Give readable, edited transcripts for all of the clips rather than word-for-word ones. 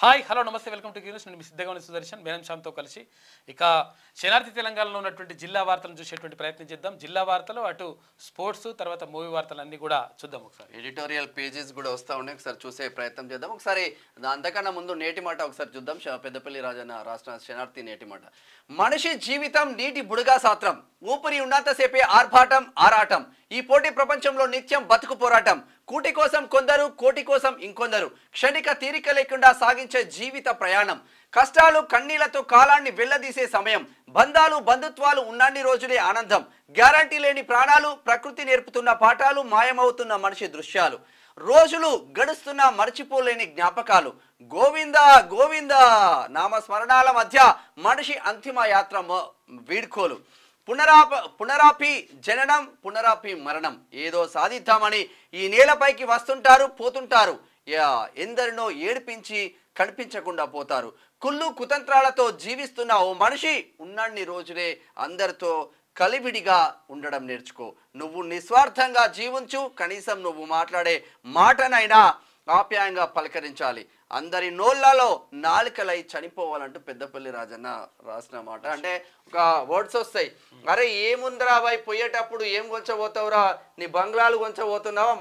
Hi hello నమస్తే welcome to news. నేను మీ సిద్ధగౌని సుదర్శన్ మేనం శ్యామ్తో కలిసి ఇక శనార్థి తెలంగాణలో ఉన్నటువంటి జిల్లా వార్తలను చూసేటువంటి ప్రయత్నం చేద్దాం. జిల్లా వార్తలు అటు స్పోర్ట్స్ తర్వాత మూవీ వార్తలు అన్నీ కూడా చూద్దాం. ఒకసారి ఎడిటోరియల్ పేజెస్ కూడా వస్తూ ఉన్నాయి, ఒకసారి చూసే ప్రయత్నం చేద్దాం. ఒకసారి అంతకన్నా ముందు నేటి మాట ఒకసారి చూద్దాం. పెద్దపల్లి రాజన్న రాష్ట్ర శనార్థి నేటి మాట. మనిషి జీవితం నీటి బుడగా సాత్రం, ఊపిరి ఉన్నంతసేపే ఆర్భాటం ఆరాటం. ఈ పోటీ ప్రపంచంలో నిత్యం బతుకు పోరాటం. కూటి కోసం కొందరు, కోటి కోసం ఇంకొందరు. క్షణిక తీరిక లేకుండా సాగించే జీవిత ప్రయాణం. కష్టాలు కన్నీళ్లతో కాలాన్ని వెళ్లదీసే సమయం. బంధాలు బంధుత్వాలు ఉన్నన్ని రోజులే ఆనందం. గ్యారంటీ లేని ప్రాణాలు, ప్రకృతి నేర్పుతున్న పాఠాలు, మాయమవుతున్న మనిషి దృశ్యాలు. రోజులు గడుస్తున్న మర్చిపోలేని జ్ఞాపకాలు. గోవింద గోవింద నామస్మరణాల మధ్య మనిషి అంతిమ యాత్ర వీడ్కోలు. పునరాపి జననం, పునరాపి మరణం. ఏదో సాధిద్దామని ఈ నేలపైకి వస్తుంటారు, పోతుంటారు. ఎందరినో ఏడిపించి కనిపించకుండా పోతారు. కుళ్ళు కుతంత్రాలతో జీవిస్తున్న ఓ మనిషి ఉన్నన్ని రోజులే అందరితో కలివిడిగా ఉండడం నేర్చుకో. నువ్వు నిస్వార్థంగా జీవించు. కనీసం నువ్వు మాట్లాడే మాటనైనా ఆప్యాయంగా పలకరించాలి. అందరి నోళ్లలో నాలుకలై చనిపోవాలంటూ పెద్దపల్లి రాజన్న రాసిన మాట. అంటే ఒక వర్డ్స్ వస్తాయి, అరే ఏముందిరా బాయ్, పోయేటప్పుడు ఏం కొంచబోతావురా, నీ బంగ్లాలు కొంచబోతున్నావా,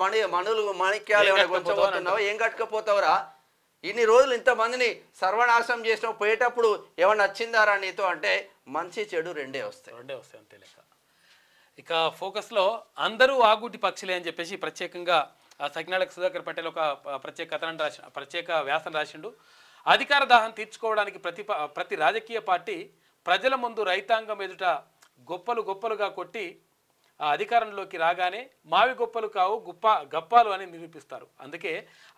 మాణిక్యాలు ఏమైనా కొంచబోతున్నావా, ఏం కట్టుకపోతావురా, ఇన్ని రోజులు ఇంతమందిని సర్వనాశనం చేసినావు, పోయేటప్పుడు ఏమన్నా వచ్చిందారా నీతో అంటే మంచి చెడు రెండే వస్తాయి అంతే లెక్క. ఇక ఫోకస్లో అందరూ ఆగూటి పక్షులే అని చెప్పేసి ప్రత్యేకంగా సకినాళకు సుధాకర్ పటేల్ ఒక ప్రత్యేక వ్యాసం రాసిండు. అధికార దాహం తీర్చుకోవడానికి ప్రతి రాజకీయ పార్టీ ప్రజల ముందు రైతాంగం ఎదుట గొప్పలుగా కొట్టి అధికారంలోకి రాగానే మావి గొప్పలు కావు గప్పాలు అని నిరూపిస్తారు. అందుకే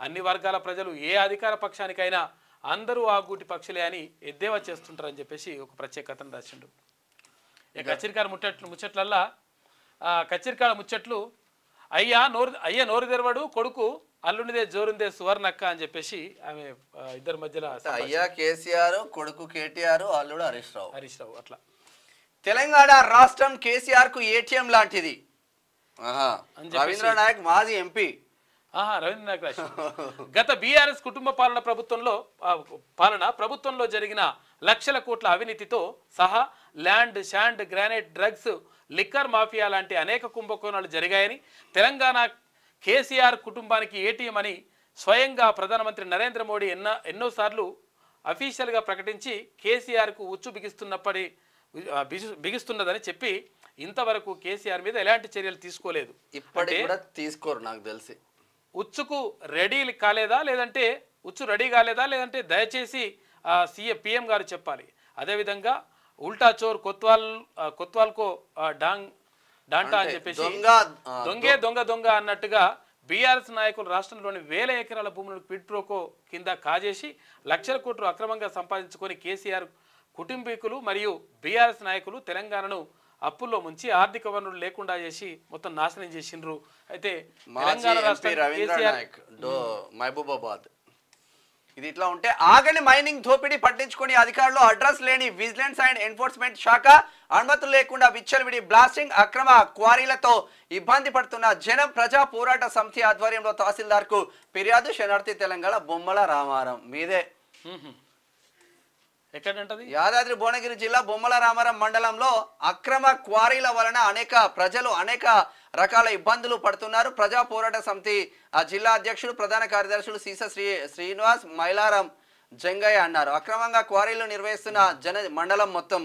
అన్ని వర్గాల ప్రజలు ఏ అధికార పక్షానికైనా అందరూ ఆగూటి పక్షులే అని ఎద్దేవా చేస్తుంటారని చెప్పేసి ఒక ప్రత్యేకతను రాసిండు. ఇక కచ్చిరికాడ ముచ్చట్లల్లా కచ్చిరికాడ ముచ్చట్లు అయ్యా నోరు తెరవడు కొడుకు అల్లునిదే జోరుందే సువర్ణక్క అని చెప్పేసి ఆమె ఇద్దరి మధ్యలో అయ్యా కేసీఆర్, కొడుకు కేటీఆర్, అల్లుడు హరీష్ రావు. అట్లా తెలంగాణ రాష్ట్రం కేసీఆర్ కు ఏటీఎం లాంటిది. రవీంద్ర నాయక్ మాజీ ఎంపీ. రవీంద్ర నాయక్ రాష్ట్రం గత బీఆర్ఎస్ కుటుంబ ప్రభుత్వంలో జరిగిన లక్షల కోట్ల అవినీతితో సహా land, sand, granite, drugs, liquor mafia లాంటి అనేక కుంభకోణాలు జరిగాయని, తెలంగాణ కేసీఆర్ కుటుంబానికి ఏటీఎం అని స్వయంగా ప్రధానమంత్రి నరేంద్ర మోడీ ఎన్నోసార్లు అఫీషియల్గా ప్రకటించి కేసీఆర్కు ఉచ్చు బిగిస్తున్నదని చెప్పి ఇంతవరకు కేసీఆర్ మీద ఎలాంటి చర్యలు తీసుకోలేదు. ఇప్పటికీ కూడా తీసుకోరు నాకు తెలిసి. ఉచ్చుకు రెడీ కాలేదా, లేదంటే ఉచ్చు రెడీ కాలేదా, లేదంటే దయచేసి పిఎం గారు చెప్పాలి. అదేవిధంగా ఉల్టా చోర్ కొత్వాల్కో డాంటా అని చెప్పేసి దొంగ అన్నట్టుగా బీఆర్ఎస్ నాయకులు రాష్ట్రంలోని వేల ఎకరాల భూములను క్విడ్ ప్రోకో కింద కాజేసి లక్షల కోట్లు అక్రమంగా సంపాదించుకొని కేసీఆర్ కుటుంబీకులు మరియు బీఆర్ఎస్ నాయకులు తెలంగాణను అప్పుల్లో ముంచి ఆర్థిక వనరులు లేకుండా చేసి మొత్తం నాశనం చేసిండ్రు. అయితే తెలంగాణ రాష్ట్రం మహబూబాబాద్ ఇది ఇట్లా ఉంటే ఆగని మైనింగ్ దోపిడీ పట్టించుకుని అధికారులు అడ్రస్ లేని విజిలెన్స్ అండ్ ఎన్ఫోర్స్మెంట్ శాఖ అనుమతులు లేకుండా విచ్చలవిడి బ్లాస్టింగ్, అక్రమ క్వారీలతో ఇబ్బంది పడుతున్న జనం ప్రజా పోరాట సమితి ఆధ్వర్యంలో తహసీల్దార్ కు ఫిర్యాదు. శనార్థి తెలంగాణ బొమ్మల రామారం మీదే. ఎక్కడంటది? యాదాద్రి భువనగిరి జిల్లా బొమ్మల రామారం మండలంలో అక్రమ క్వారీల వలన ప్రజలు అనేక రకాల ఇబ్బందులు పడుతున్నారు. ప్రజా పోరాట సమితి జిల్లా అధ్యక్షుడు ప్రధాన కార్యదర్శులు సీస శ్రీనివాస్, మైలారం జంగయ్య అన్నారు. అక్రమంగా క్వారీలు నిర్వహిస్తున్న మండలం మొత్తం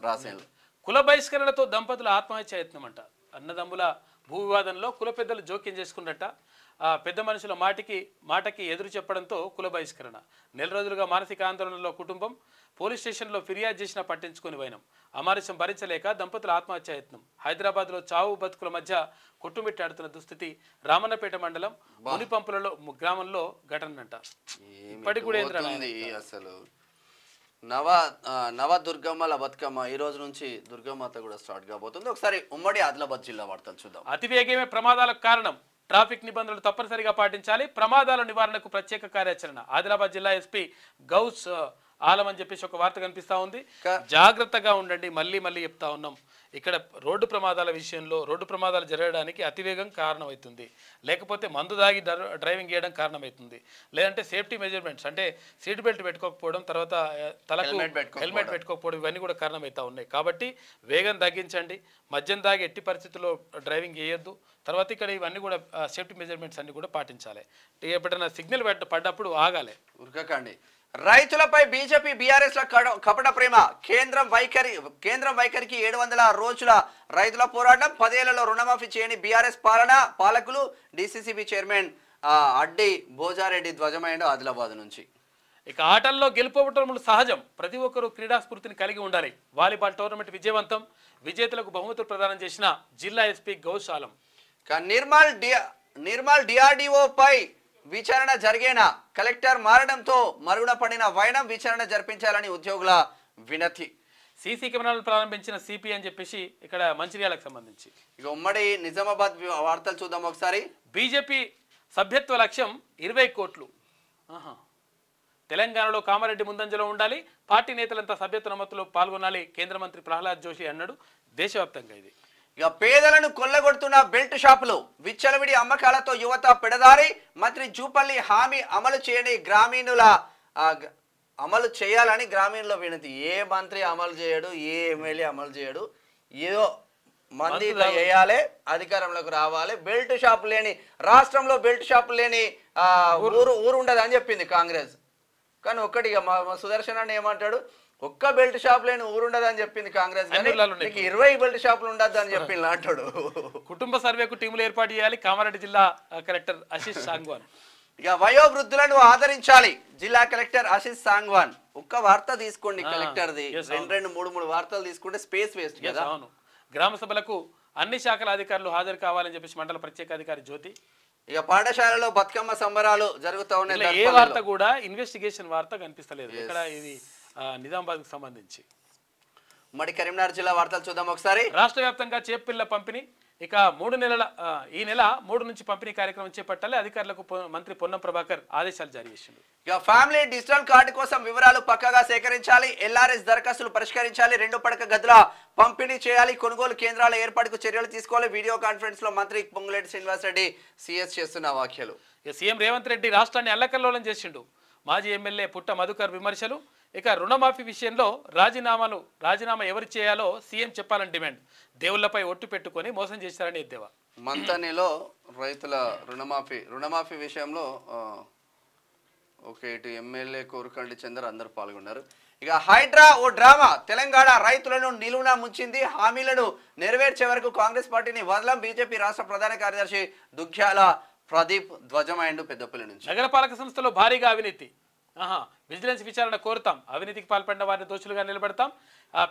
రాసేలు. కుల బహిష్కరణతో దంపతుల ఆత్మహత్య యత్నమంట. అన్నదమ్ముల భూ వివాదంలో కుల పెద్దలు జోక్యం చేసుకున్నట్ట. పెద్ద మనుషుల మాటకి ఎదురు చెప్పడంతో కుల బహిష్కరణ. నెల రోజులుగా మానసిక ఆందోళనలో కుటుంబం పోలీస్ స్టేషన్లో ఫిర్యాదు చేసినా పట్టించుకుని పోయినాం. అమానుషం భరించలేక దంపతుల ఆత్మహత్య యత్నం. హైదరాబాద్లో చావు బతుకుల మధ్య కొట్టుమిట్టాడుతున్న దుస్థితి. రామన్నపేట మండలం మునిపంపులలో గ్రామంలో ఘటనంట. ఇప్పటికి కూడా అసలు నవ దుర్గమ్మల బతుకమ్మ ఈ రోజు నుంచి దుర్గమ్మత కూడా స్టార్ట్ కాబోతుంది. ఒకసారి ఉమ్మడి ఆదిలాబాద్ జిల్లా వార్తలు చూద్దాం. అతివేగమే ప్రమాదాలకు కారణం. ట్రాఫిక్ నిబంధనలు తప్పనిసరిగా పాటించాలి. ప్రమాదాల నివారణకు ప్రత్యేక కార్యాచరణ. ఆదిలాబాద్ జిల్లా ఎస్పీ గౌస్ ఆలం అని చెప్పేసి ఒక వార్త కనిపిస్తా ఉంది. జాగ్రత్తగా ఉండండి, మళ్ళీ చెప్తా ఉన్నాం. ఇక్కడ రోడ్డు ప్రమాదాల విషయంలో రోడ్డు ప్రమాదాలు జరగడానికి అతివేగం కారణమవుతుంది, లేకపోతే మందు దాగి డ్రైవింగ్ చేయడం కారణమవుతుంది, లేదంటే సేఫ్టీ మెజర్మెంట్స్ అంటే సీట్ బెల్ట్ పెట్టుకోకపోవడం, తర్వాత తలకు హెల్మెట్ పెట్టుకోకపోవడం, ఇవన్నీ కూడా కారణమవుతా ఉన్నాయి. కాబట్టి వేగం తగ్గించండి, మద్యం దాగి ఎట్టి పరిస్థితుల్లో డ్రైవింగ్ చేయొద్దు. తర్వాత ఇక్కడ ఇవన్నీ కూడా సేఫ్టీ మెజర్మెంట్స్ అన్ని కూడా పాటించాలి. ఎప్పుడైనా సిగ్నల్ పడ్డప్పుడు ఆగాలి, ఉరకకండి. రైతులపై బీజేపీ బీఆర్ఎస్ ల కపట ప్రేమ, కేంద్రం వైఖరికి 700 రోజుల రైతుల పోరాటం, 10 ఏళ్లలో రుణమాఫీ చేయని బీఆర్ఎస్ పాలకులు. డీసీసీబీ చైర్మన్ అడ్డి భోజారెడ్డి ధ్వజమైండు ఆదిలాబాద్ నుంచి. ఇక ఆటల్లో గెలుపోవటములు సహజం, ప్రతి ఒక్కరూ క్రీడా స్ఫూర్తిని కలిగి ఉండాలి. వాలీబాల్ టోర్నమెంట్ విజయవంతం, విజేతలకు బహుమతులు ప్రదానం చేసిన జిల్లా ఎస్పీ గౌశాలం. నిర్మల్ డిఆర్డీఓపై విచారణ జరిగేనా, కలెక్టర్ మారడంతో మరుగున పడిన వైనం, విచారణ జరిపించాలని ఉద్యోగుల వినతి. సీసీ కెమెరాలు ప్రారంభించిన సిపి అని చెప్పేసి ఇక్కడ మంచిర్యాలకు సంబంధించి. ఇక ఉమ్మడి నిజామాబాద్ వార్తలు చూద్దాం ఒకసారి. బీజేపీ సభ్యత్వ లక్ష్యం 20 కోట్లు. తెలంగాణలో కామారెడ్డి ముందంజలో ఉండాలి, పార్టీ నేతలంతా సభ్యత్వ నమోదులో పాల్గొనాలి, కేంద్ర మంత్రి ప్రహ్లాద్ జోషి అన్నాడు. దేశవ్యాప్తంగా ఇది. ఇక పేదలను కొల్లగొడుతున్న బెల్ట్ షాపులు, విచ్చలవిడి అమ్మకాలతో యువత పెడదారి, మంత్రి జూపల్లి హామీ అమలు చేయని అమలు చేయాలని గ్రామీణుల వినతి. ఏ మంత్రి అమలు చేయడు, ఏ ఎమ్మెల్యే అమలు చేయడు, ఏదో మంది చేయాలి, అధికారంలోకి రావాలి. బెల్ట్ షాపు లేని రాష్ట్రంలో బెల్ట్ షాపు లేని ఊరు ఉండదు అని చెప్పింది కాంగ్రెస్. కానీ ఒక్కటి ఇక మా సుదర్శన్ అన్న ఏమంటాడు, ఒక్క బెల్ట్ షాప్ లేని ఊరుండదు అని చెప్పింది కాంగ్రెస్, 20 బెల్ట్ షాపులు ఉండద్దు అని చెప్పి అంటాడు. కుటుంబ సర్వేకు టీములు ఏర్పాటు చేయాలి, కామారెడ్డి జిల్లా కలెక్టర్ ఆశీష్ సాంగ్వాన్. ఇక వయోవృద్ధులను ఆదరించాలి, జిల్లా కలెక్టర్ ఆశీష్ సాంగ్వాన్. ఒక్క వార్త తీసుకోండి కలెక్టర్ది, 2-3 వార్తలు తీసుకుంటే స్పేస్ వేస్ట్ కదా. అవును. గ్రామ సభలకు అన్ని శాఖల అధికారులు హాజరు కావాలని చెప్పేసి మండల ప్రత్యేక అధికారి జ్యోతి. ఇక పాఠశాలలో బతుకమ్మ సంబరాలు జరుగుతూ ఉన్నాయి. ఏ వార్త కూడా ఇన్వెస్టిగేషన్ వార్త కనిపిస్తలేదు ఇక్కడ. ఇది నిజామాబాద్కు సంబంధించి. మరి కరీంనగర్ జిల్లా వార్తలు చూద్దాం ఒకసారి. రాష్ట్ర వ్యాప్తంగా చేపిల్ల పంపిణీ. ఇక ఈ నెల 3 నుంచి పంపిణీ కార్యక్రమం చేపట్టాలి. అధికారులకు మంత్రి పొన్నం ప్రభాకర్ ఆదేశాలు జారీ చేసిండు. ఇక ఫ్యామిలీ డిజిటల్ కార్డు కోసం వివరాలు పక్కాగా సేకరించాలి, ఎల్ఆర్ఎస్ దరఖాస్తులు పరిష్కరించాలి, 2 పడక గదుల పంపిణీ చేయాలి, కొనుగోలు కేంద్రాల ఏర్పాటుకు చర్యలు తీసుకోవాలి. వీడియో కాన్ఫరెన్స్ లో మంత్రి పొంగులేటి శ్రీనివాసరెడ్డి సిఎస్ చేస్తున్న వ్యాఖ్యలు. సీఎం రేవంత్ రెడ్డి రాష్ట్రాన్ని అల్లకల్లోలం చేసిండు. మాజీ ఎమ్మెల్యే పుట్ట మధుకర్ విమర్శలు. ఇక రుణమాఫీ విషయంలో రాజీనామా ఎవరు చేయాలో సీఎం చెప్పాలని డిమాండ్. దేవుళ్లపై ఒట్టు పెట్టుకొని మోసం చేశారని ఎద్దేవా. మంతనిలో రైతుల రుణమాఫీ విషయంలో ఇటు ఎమ్మెల్యే కోరుకండి చందర్ అందరూ పాల్గొన్నారు. ఇక హైడ్రా ఓ డ్రామా, తెలంగాణ రైతులను నిలువున ముంచింది, హామీలను నెరవేర్చే వరకు కాంగ్రెస్ పార్టీని వదలం. బీజేపీ రాష్ట్ర ప్రధాన కార్యదర్శి దుగ్గ్యాల ప్రదీప్ ధ్వజమైండు పెద్దపల్లి నుంచి. నగరపాలక సంస్థలో భారీగా అవినీతి. విజిలెన్స్ విచారణ కోరుతాం, అవినీతికి పాల్పడిన వారిని దోషులుగా నిలబెడతాం.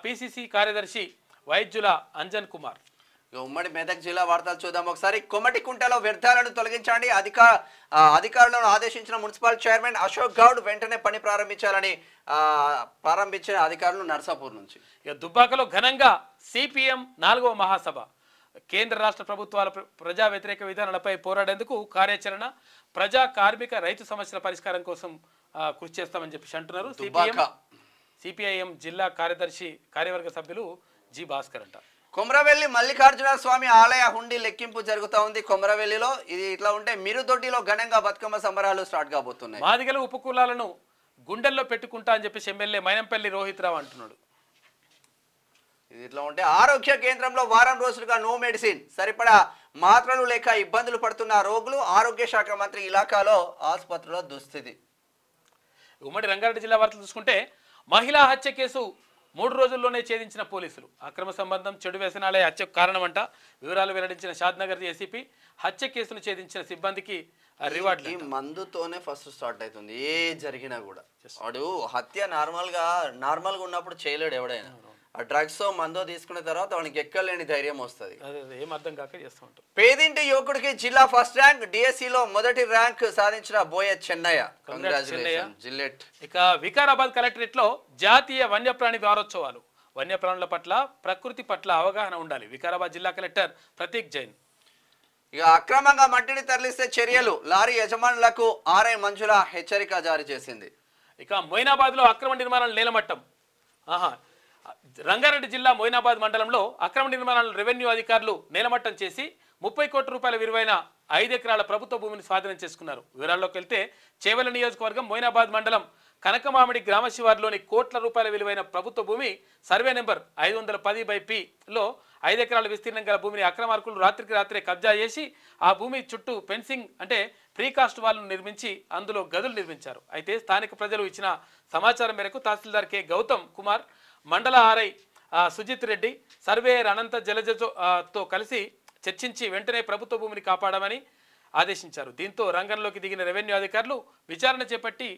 పిసిసి కార్యదర్శి వైద్యుల అంజన్ కుమార్. ఉమ్మడి మెదక్ జిల్లా వార్తలు చూద్దాం ఒకసారి. కొమటికుంటలో వ్యర్థాలను తొలగించండి, అధికారులను ఆదేశించిన మున్సిపల్ చైర్మన్ అశోక్ గౌడ్. వెంటనే పని ప్రారంభించిన అధికారులు నర్సాపూర్ నుంచి. ఇక దుబ్బాకలో ఘనంగా సిపిఎం 4వ మహాసభ. కేంద్ర రాష్ట్ర ప్రభుత్వాల ప్రజా వ్యతిరేక విధానాలపై పోరాడేందుకు కార్యాచరణ, ప్రజా కార్మిక రైతు సమస్యల పరిష్కారం కోసం కృషి చేస్తామని చెప్పేసి అంటున్నారు. సిపిఐఎం జిల్లా కార్యవర్గ సభ్యులు జి భాస్కర్ అంట. కొమరవెల్లి మల్లికార్జున స్వామి ఆలయ హుండీ లెక్కింపు జరుగుతూ ఉంది కొమరవెల్లిలో. ఇది ఇట్లా ఉంటే మిరుదొడ్డిలో ఘనంగా బతుకమ్మ సంబరాలు స్టార్ట్ కాబోతున్నాయి. మాదిగల ఉపకులాలను గుండెల్లో పెట్టుకుంటా అని చెప్పేసి ఎమ్మెల్యే మైనంపల్లి రోహిత్ రావు అంటున్నాడు. ఇది ఇట్లా ఉంటే ఆరోగ్య కేంద్రంలో వారం రోజులుగా నో మెడిసిన్, సరిపడా మాత్రలు లేక ఇబ్బందులు పడుతున్న రోగులు. ఆరోగ్య శాఖ మంత్రి ఇలాకాలో ఆసుపత్రుల దుస్థితి. ఉమ్మడి రంగారెడ్డి జిల్లా వార్తలు చూసుకుంటే మహిళా హత్య కేసు 3 రోజుల్లోనే ఛేదించిన పోలీసులు. అక్రమ సంబంధం, చెడు వ్యసనాలే హత్యకు కారణమంట. వివరాలు వెల్లడించిన షాద్నగర్ ఏసీపీ. హత్య కేసును ఛేదించిన సిబ్బందికి రివార్డు. ఈ మందుతోనే ఫస్ట్ స్టార్ట్ అవుతుంది ఏ జరిగినా కూడా. వాడు హత్య నార్మల్గా ఉన్నప్పుడు చేయలేడు ఎవడైనా. ఆ డ్రగ్స్ మందో తీసుకున్న తర్వాత వానికి ఎక్కలేని ధైర్యం వస్తుంది. ఏం అర్థం కాక చేస్తూ ఉంటాం. పేదింటి యువకుడికి జిల్లా ఫస్ట్ ర్యాంక్, డిఎస్సిలో మొదటి ర్యాంక్ సాధించిన బోయ చెన్నయ్య. కంగ్రాచులేషన్స్. ఇక వికారాబాద్ కలెక్టరేట్ లో జాతీయ వన్యప్రాణి వారోత్సవాలు. వన్యప్రాణుల పట్ల, ప్రకృతి పట్ల అవగాహన ఉండాలి. వికారాబాద్ జిల్లా కలెక్టర్ ప్రతీక్ జైన్. ఇక అక్రమంగా మట్టిని తరలిస్తే చర్యలు, లారీ యజమానులకు ఆర్ఐ మంజుల హెచ్చరిక జారీ చేసింది. ఇక మొయినాబాద్ లో అక్రమ నిర్మాణాలు నేలమట్టం. రంగారెడ్డి జిల్లా మొయినాబాద్ మండలంలో అక్రమ నిర్మాణాలను రెవెన్యూ అధికారులు నేలమట్టం చేసి 30 కోట్ల రూపాయల విలువైన 5 ఎకరాల ప్రభుత్వ భూమిని స్వాధీనం చేసుకున్నారు. వివరాల్లోకి వెళ్తే చేవెళ్ల నియోజకవర్గం మొయినాబాద్ మండలం కనకమామిడి గ్రామ శివారులోని కోట్ల రూపాయల విలువైన ప్రభుత్వ భూమి సర్వే నెంబర్ 510/P లో 5 ఎకరాల విస్తీర్ణం గల భూమిని అక్రమార్కులు రాత్రికి రాత్రే కబ్జా చేసి ఆ భూమి చుట్టూ ఫెన్సింగ్ అంటే ప్రీకాస్ట్ వాల్ను నిర్మించి అందులో గదులు నిర్మించారు. అయితే స్థానిక ప్రజలు ఇచ్చిన సమాచారం మేరకు తహసీల్దార్ కె గౌతమ్ కుమార్, మండల ఆర్ఐ సుజిత్ రెడ్డి, సర్వేయర్ అనంత జలజతో కలిసి చర్చించి వెంటనే ప్రభుత్వ భూమిని కాపాడమని ఆదేశించారు. దీంతో రంగంలోకి దిగిన రెవెన్యూ అధికారులు విచారణ చేపట్టి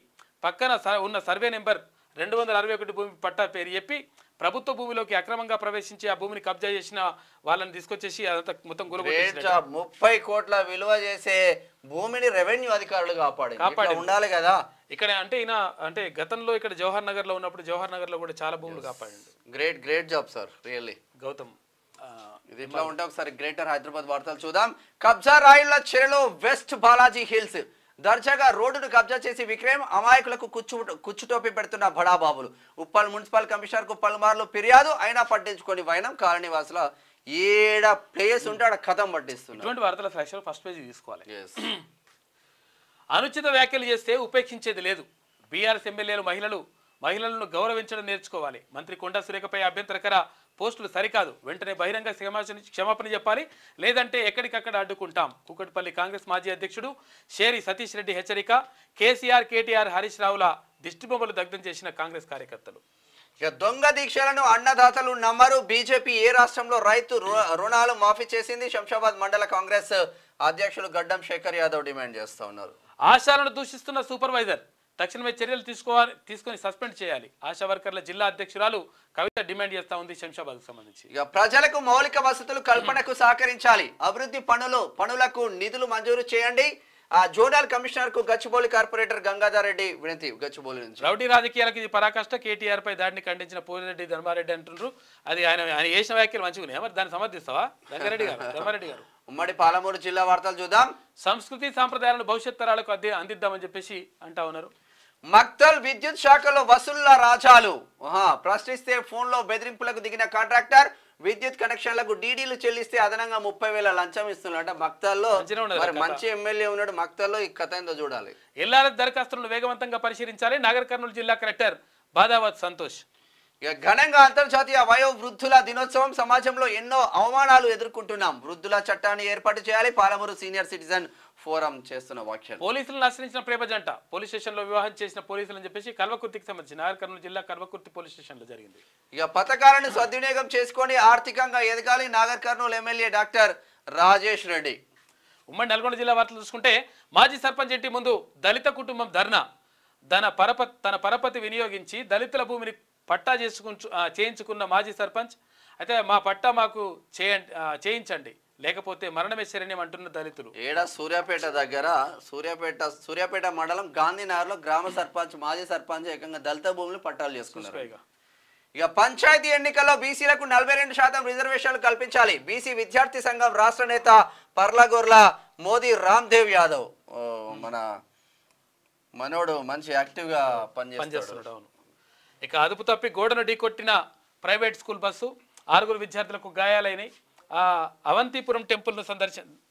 పక్కన ఉన్న సర్వే నెంబర్ 261 భూమి పట్టా పేరు చెప్పి ప్రభుత్వ భూమిలోకి అక్రమంగా ప్రవేశించి ఆ భూమిని కబ్జా చేసిన వాళ్ళని తీసుకొచ్చేసి అదంతా మొత్తం గురగొట్టేశారు. 30 కోట్ల విలువ చేసే భూమిని రెవెన్యూ అధికారులు కాపాడి ఉండాలి కదా. ఇక్కడ అంటే ఈయన అంటే గతంలో ఇక్కడ జవహర్ నగర్ లో ఉన్నప్పుడు జవహర్ నగర్ లో కూడా చాలా భూములు కాపాడండి. Great job sir, really Gautam. ఇది ఇట్లా ఉంటే ఒకసారి గ్రేటర్ హైదరాబాద్ వార్తలు చూద్దాం. కబ్జా రాయుళ్ల చెరలో వెస్ట్ బాలాజీ హిల్స్ దర్జాగా రోడ్డును కబ్జా చేసి విక్రయం, అమాయకులకు కుచ్చుటోపి పెడుతున్న బడాబాబులు. ఉప్పల్ మున్సిపల్ కమిషనర్ కు పలుమార్లు ఫిర్యాదు అయినా పట్టించుకొని వైనం కాలనీ వాసుల ఏడ ప్లేస్ ఉంటే ఆడ కథం పట్టిస్తున్నారు. ఇటువంటి వార్తల ఫ్లాష్ ఫస్ట్ పేజీ తీసుకోవాలి. అనుచిత వ్యాఖ్యలు చేస్తే ఉపేక్షించేది లేదు. బీఆర్ఎస్ ఎమ్మెల్యేలు మహిళలను గౌరవించడం నేర్చుకోవాలి. మంత్రి కొండా సురేఖపై అభ్యంతరకర పోస్టులు సరికాదు, వెంటనే బహిరంగ క్షమాపణ చెప్పాలి, లేదంటే ఎక్కడికక్కడ అడ్డుకుంటాం. కూకట్పల్లి కాంగ్రెస్ మాజీ అధ్యక్షుడు షేరి సతీష్ రెడ్డి హెచ్చరిక. కేసీఆర్, కేటీఆర్, హరీష్ రావుల దిష్టిబొమ్మలు దగ్ధం చేసిన కాంగ్రెస్ కార్యకర్తలు. ఇక దొంగ దీక్షలను అన్నదాతలు నమ్మరు. బీజేపీ ఏ రాష్ట్రంలో రైతు రుణాలు మాఫీ చేసింది? శంషాబాద్ మండల కాంగ్రెస్ అధ్యక్షులు గడ్డం శేఖర్ యాదవ్ డిమాండ్ చేస్తా ఉన్నారు. ఆశాలను దూషిస్తున్న సూపర్వైజర్ తక్షణమే చర్యలు తీసుకొని సస్పెండ్ చేయాలి. ఆశా వర్కర్ల జిల్లా అధ్యక్షురాలు కవిత డిమాండ్ చేస్తా ఉంది శంషాబాద్ సంబంధించి. ఇక ప్రజలకు మౌలిక వసతులు కల్పనకు సహకరించాలి. అభివృద్ధి పనులకు నిధులు మంజూరు చేయండి. జోనల్ కమిషనర్ కు గచ్చిబౌలి కార్పొరేటర్ గంగాధర్ రెడ్డి వినతి. గచ్చిబౌలి నుంచి రౌడీ రాజకీయాలకు ఇది పరాకాష్ట. కేటీఆర్ పై దాడిని ఖండించిన పోలిరెడ్డి ధర్మారెడ్డి అంటున్నారు. అది ఆయన చేసిన వ్యాఖ్యలు మంచిగా మరి దాన్ని సమర్థిస్తావా ధర్మారెడ్డి గారు? ఉమ్మడి పాలమూరు జిల్లా వార్తలు చూద్దాం. సంస్కృతి సాంప్రదాయాలను భవిష్యత్ తరాలకు అందిద్దామని చెప్పేసి అంటా ఉన్నారు. మక్తల్ విద్యుత్ శాఖలో వసూళ్ల రాజాలు. ప్రశ్నిస్తే ఫోన్ లో బెదిరింపులకు దిగిన కాంట్రాక్టర్ విద్యుత్ కనెక్షన్లకు డీడీలు చెల్లిస్తే అదనంగా 30,000 లంచం ఇస్తున్నాడు. మక్తల్లో మంచి ఎమ్మెల్యే ఉన్నాడు. మక్తల్లో ఈ కథ ఏందో చూడాలి. ఎల్ఆర్ఎస్ దరఖాస్తులను వేగవంతంగా పరిశీలించాలి. నాగర్ కర్నూలు జిల్లా కలెక్టర్ బాదావత్ సంతోష్. ఇక ఘనంగా అంతర్జాతీయ వయోవృద్ధుల దినోత్సవం. సమాజంలో ఎన్నో అవమానాలు ఎదుర్కొంటున్నాం, వృద్ధుల చట్టాన్ని ఏర్పాటు చేయాలి. పాలమూరు సీనియర్ సిటిజన్ ఫోరం చేస్తున్న వ్యాఖ్యలు. పోలీసులను ఆశ్రయించిన ప్రేమ జంట పోలీస్ స్టేషన్ లో వివాహం చేసిన పోలీసులు అని చెప్పేసి కల్వకుర్తికి సంబంధించి నాగర్ కర్నూలు జిల్లా కల్వకుర్తి పోలీస్ స్టేషన్ లో జరిగింది. ఇక పథకాలను సద్వినియోగం చేసుకొని ఆర్థికంగా ఎదగాలి. Nagar Kurnool MLA doctor Rajesh Reddy. ఉమ్మడి నల్గొండ జిల్లా వార్తలు చూసుకుంటే మాజీ సర్పంచ్ ఇంటి ముందు దళిత కుటుంబం ధర్నా. తన పరపతి వినియోగించి దళితుల భూమిని పట్టా చేయించుకున్న మాజీ సర్పంచ్ అయితే మా పట్టా మాకు చేయించండి లేకపోతే మరణమే శరణ్యం అంటున్న దళితులు. ఏడా సూర్యాపేట దగ్గర సూర్యాపేట మండలం గాంధీనగర్ లో గ్రామ సర్పంచ్ మాజీ సర్పంచ్ ఏకంగా దళిత భూములు పట్టాలు చేసుకున్నారు. ఇక పంచాయతీ ఎన్నికల్లో బీసీలకు 42% రిజర్వేషన్లు కల్పించాలి. బీసీ విద్యార్థి సంఘం రాష్ట్ర నేత పర్లగొర్ల మోదీ రామ్దేవ్ యాదవ్. మన మనోడు మంచి యాక్టివ్ గా పనిచేస్తున్నాడు. ఇక అదుపు తప్పి గోడను ఢీకొట్టిన ప్రైవేట్ స్కూల్ బస్సు. 6 విద్యార్థులకు గాయాలైనాయి. అవంతిపురం టెంపుల్ను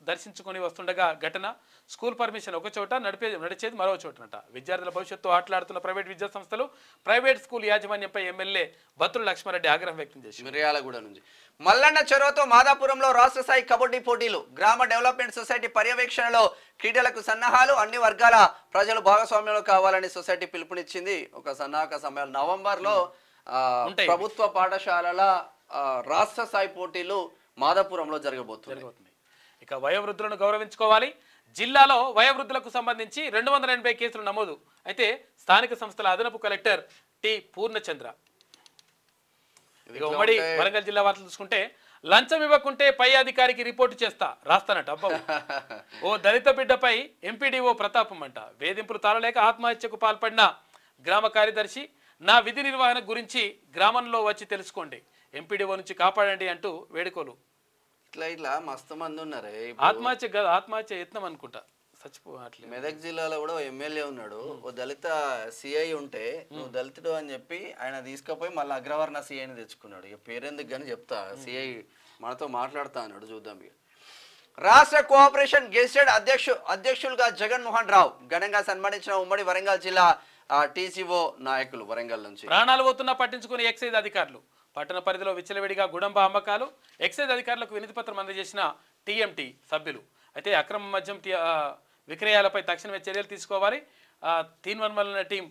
దర్శించుకొని వస్తుండగా ఘటన. స్కూల్ పర్మిషన్ ఒక చోట, నడిచేది మరో చోటనట. విద్యార్థుల భవిష్యత్తు ఆటలాడుతున్న ప్రైవేట్ విద్యా సంస్థలు, ప్రైవేట్ స్కూల్ యాజమాన్యంపై ఎమ్మెల్యే బత్తుల లక్ష్మారెడ్డి ఆగ్రహం వ్యక్తం చేశారు. మిర్యాలగూడ నుంచి మల్లన్న చెరువుతో మాదాపురంలో రాష్ట్ర స్థాయి కబడ్డీ పోటీలు. గ్రామ డెవలప్మెంట్ సొసైటీ పర్యవేక్షణలో క్రీడలకు సన్నాహాలు. అన్ని వర్గాల ప్రజలు భాగస్వామ్యంలో కావాలని సొసైటీ పిలుపునిచ్చింది. ఒక సన్నాహక సమయాలు నవంబర్లో ప్రభుత్వ పాఠశాలల రాష్ట్ర స్థాయి పోటీలు మాదాపురంలో జరగబోతుంది. ఇక వయోవృద్ధులను గౌరవించుకోవాలి. జిల్లాలో వయోవృద్ధులకు సంబంధించి 280 కేసులు నమోదు. అయితే స్థానిక సంస్థల అదనపు కలెక్టర్ టి పూర్ణచంద్ర. ఉమ్మడి వరంగల్ జిల్లా వార్తలు చూసుకుంటే లంచం ఇవ్వకుంటే పై అధికారికి రిపోర్టు చేస్తా రాస్తానట. అబ్బా ఓ దళిత బిడ్డపై ఎంపీడీఓ ప్రతాపం అంట. వేధింపులు తాళలేక ఆత్మహత్యకు పాల్పడిన గ్రామ కార్యదర్శి. నా విధి నిర్వహణ గురించి గ్రామంలో వచ్చి తెలుసుకోండి, ఎంపీడీఓ నుంచి కాపాడండి అంటూ వేడుకోలు. ఇట్లా మస్తు మంది ఉన్నారు. ఆత్మహత్య యత్నం అనుకుంటా చచ్చిపోవట్లేదు. మెదక్ జిల్లాలో కూడా ఎమ్మెల్యే ఉన్నాడు, ఓ దళిత సిఐ ఉంటే నువ్వు దళితుడు అని చెప్పి ఆయన తీసుకుపోయి మళ్ళీ అగ్రవర్ణ సిఐని తెచ్చుకున్నాడు. ఇక పేరెందుకు కానీ చెప్తా, సిఐ మనతో మాట్లాడుతా అన్నాడు, చూద్దాం. ఇక రాష్ట్ర కోఆపరేషన్ గెజిటెడ్ అధ్యక్షులుగా జగన్మోహన్ రావు ఘనంగా సన్మానించిన ఉమ్మడి వరంగల్ జిల్లా టీసీఓ నాయకులు. వరంగల్ నుంచి ప్రాణాలు పోతున్నా పట్టించుకుని ఎక్సైజ్ అధికారులు. పట్టణ పరిధిలో విచ్చలవిడిగా గుడంబ అమ్మకాలు. ఎక్సైజ్ అధికారులకు వినతి పత్రం అందజేసిన టీఎంటీ సభ్యులు. అయితే అక్రమ మద్యం విక్రయాలపై తక్షణమే చర్యలు తీసుకోవాలి. తీన్వర్మల టీం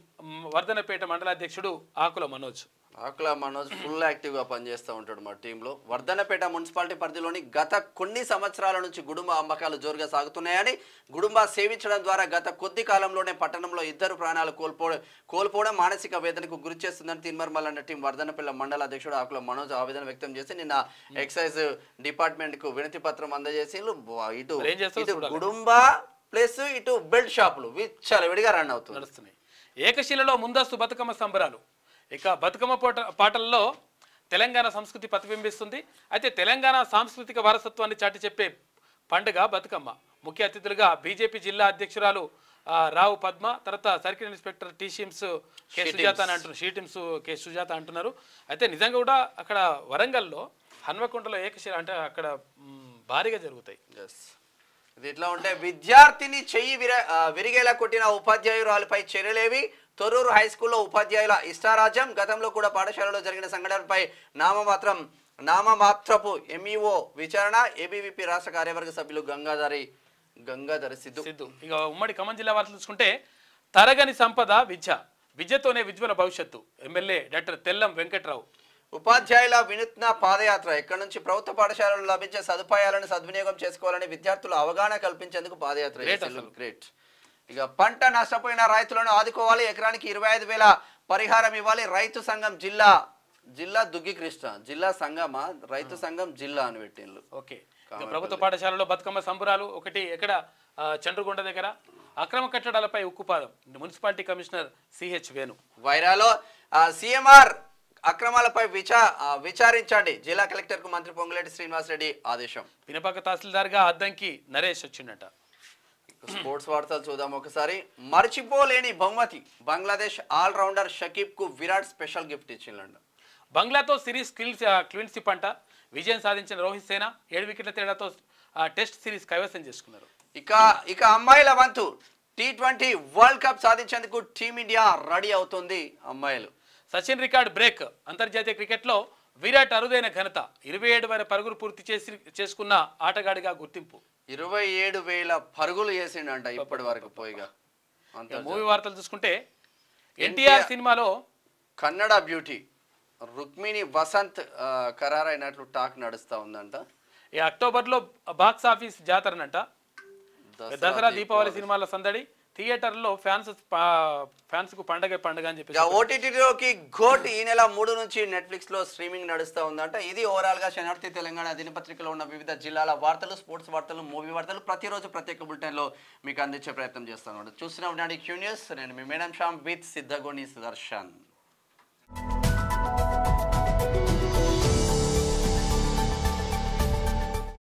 వర్ధనపేట మండలాధ్యక్షుడు ఆకుల మనోజ్ ఫుల్ యాక్టివ్గా పనిచేస్తూ ఉంటాడు మా టీంలో. వర్ధనపేట మున్సిపాలిటీ పరిధిలోని గత కొన్ని సంవత్సరాల నుంచి గుడుంబ అమ్మకాలు జోరుగా సాగుతున్నాయని, గుడుంబ సేవించడం ద్వారా గత కొద్ది కాలంలోనే పట్టణంలో 2 ప్రాణాలు కోల్పోవడం మానసిక వేదనకు గురి చేస్తుందని తీన్మర్మల్ టీం వర్ధనపేట మండల అధ్యక్షుడు ఆకుల మనోజ్ ఆవేదన వ్యక్తం చేసి నిన్న ఎక్సైజ్ డిపార్ట్మెంట్ కు వినతి పత్రం అందజేసి ఇటు గుడుంబ ప్లస్ ఇటు బెల్ట్ షాపులు విచ్చలవిడిగా రన్ అవుతుంది. ఏకశిలలో ముందస్తు బతుకమ్మ సంబరాలు. ఇక బతుకమ్మ పాటల్లో తెలంగాణ సంస్కృతి ప్రతిబింబిస్తుంది. అయితే తెలంగాణ సాంస్కృతిక వారసత్వాన్ని చాటి చెప్పే పండుగ బతుకమ్మ. ముఖ్య అతిథులుగా బీజేపీ జిల్లా అధ్యక్షురాలు రావు పద్మ, తర్వాత సర్కిల్ ఇన్స్పెక్టర్ టీషిమ్స్ కె సుజాత అని అంటున్నారు, షీటిమ్స్ కె సుజాత అంటున్నారు. అయితే నిజంగా కూడా అక్కడ వరంగల్లో హన్మకొండలో ఏకశిల అంటే అక్కడ భారీగా జరుగుతాయి. ఇది ఇట్లా ఉంటే విద్యార్థిని చెయ్యి విరిగేలా కొట్టిన ఉపాధ్యాయురాలపై చర్యలేవి. తొర్రూరు హైస్కూల్లో ఉపాధ్యాయుల ఇష్టారాజ్యం. గతంలో కూడా పాఠశాలలో జరిగిన సంఘటనలపై నామమాత్రపు ఎంఈఓ విచారణ. ఏబీవీపీ రాష్ట్ర కార్యవర్గ సభ్యులు గంగాధరి సిద్ధు. ఇక ఉమ్మడి ఖమ్మం జిల్లా వార్తలు చూసుకుంటే తరగని సంపద విద్యతోనే విజ్వల భవిష్యత్తు. MLA doctor Tellam Venkatrao. ఉపాధ్యాయుల వినూత్న పాదయాత్ర. ఇక్కడ నుంచి ప్రభుత్వ పాఠశాలలో లభించే సదుపాయాలను సద్వినియోగం చేసుకోవాలని విద్యార్థులు అవగాహన కల్పించేందుకు పాదయాత్ర. గ్రేట్. ఇక పంట నష్టపోయిన రైతులను ఆదుకోవాలి. ఎకరానికి 25,000 పరిహారం ఇవ్వాలి. రైతు సంఘం జిల్లా దుగ్గికృష్ణ జిల్లా సంఘమా రైతు సంఘం జిల్లా అని పెట్టిండ్రు. ఓకే. ప్రభుత్వ పాఠశాలలో బతుకమ్మ సంబరాలు. ఒకటి ఎక్కడ చండ్రుగొండ దగ్గర అక్రమ కట్టడాలపై ఉక్కుపాదం. Municipality commissioner CH Venu. వైరాలో సిఎంఆర్ అక్రమాలపై విచారించండి. జిల్లా కలెక్టర్ కు మంత్రి పొంగులేటి శ్రీనివాసరెడ్డి ఆదేశం. పినపాక తహసీల్దార్గా అద్దంకి నరేష్ వచ్చిండట. స్పోర్ట్స్ వార్తలు చూద్దాం ఒకసారి. మర్చిపోలేని బహుమతి. బంగ్లాదేశ్ ఆల్రౌండర్ షకీబ్ కు విరాట్ స్పెషల్ గిఫ్ట్ ఇచ్చిందంట. బంగ్లాతో సిరీస్ క్లీన్షిప్ అంట. విజయం సాధించిన రోహిత్ సేన 7 వికెట్ల తేడాతో టెస్ట్ సిరీస్ కైవసం చేసుకున్నారు. ఇక అమ్మాయిల వంతు. T20 వరల్డ్ కప్ సాధించేందుకు టీమిండియా రెడీ అవుతుంది. అమ్మాయిలు సచిన్ రికార్డ్ బ్రేక్. అంతర్జాతీయ క్రికెట్లో విరాట్ అరుదైన ఘనత. 27,000 పరుగులు పూర్తి చేసుకున్న ఆటగాడిగా గుర్తింపు. 27,000 పరుగులు చేసిండంట ఇప్పటి వరకు పోయిగా. మూవీ వార్తలు చూసుకుంటే ఎన్టీఆర్ సినిమాలో కన్నడ బ్యూటీ రుక్మిణి వసంత్ ఖరారైనట్లు టాక్ నడుస్తా ఉందంట. ఈ అక్టోబర్లో బాక్స్ ఆఫీస్ జాతరనంట. దసరా దీపావళి సినిమాల సందడి. థియేటర్లో ఫ్యాన్స్ కు పండగ అని చెప్పి. ఓటీటీలోకి ఘోట్ ఈ నెల 3 నుంచి నెట్ఫ్లిక్స్ లో స్ట్రీమింగ్ నడుస్తూ ఉందంట. ఇది ఓవరాల్ గా శనార్థి తెలంగాణ దినపత్రికలో ఉన్న వివిధ జిల్లాల వార్తలు, స్పోర్ట్స్ వార్తలు, మూవీ వార్తలు ప్రతిరోజు ప్రత్యేక బులెటిన్ లో మీకు అందించే ప్రయత్నం చేస్తాను. చూస్తూనే ఉండండి క్యూ న్యూస్. నేను మీ మేడం శ్యామ్ విత్ సిద్ధగోని సుదర్శన్.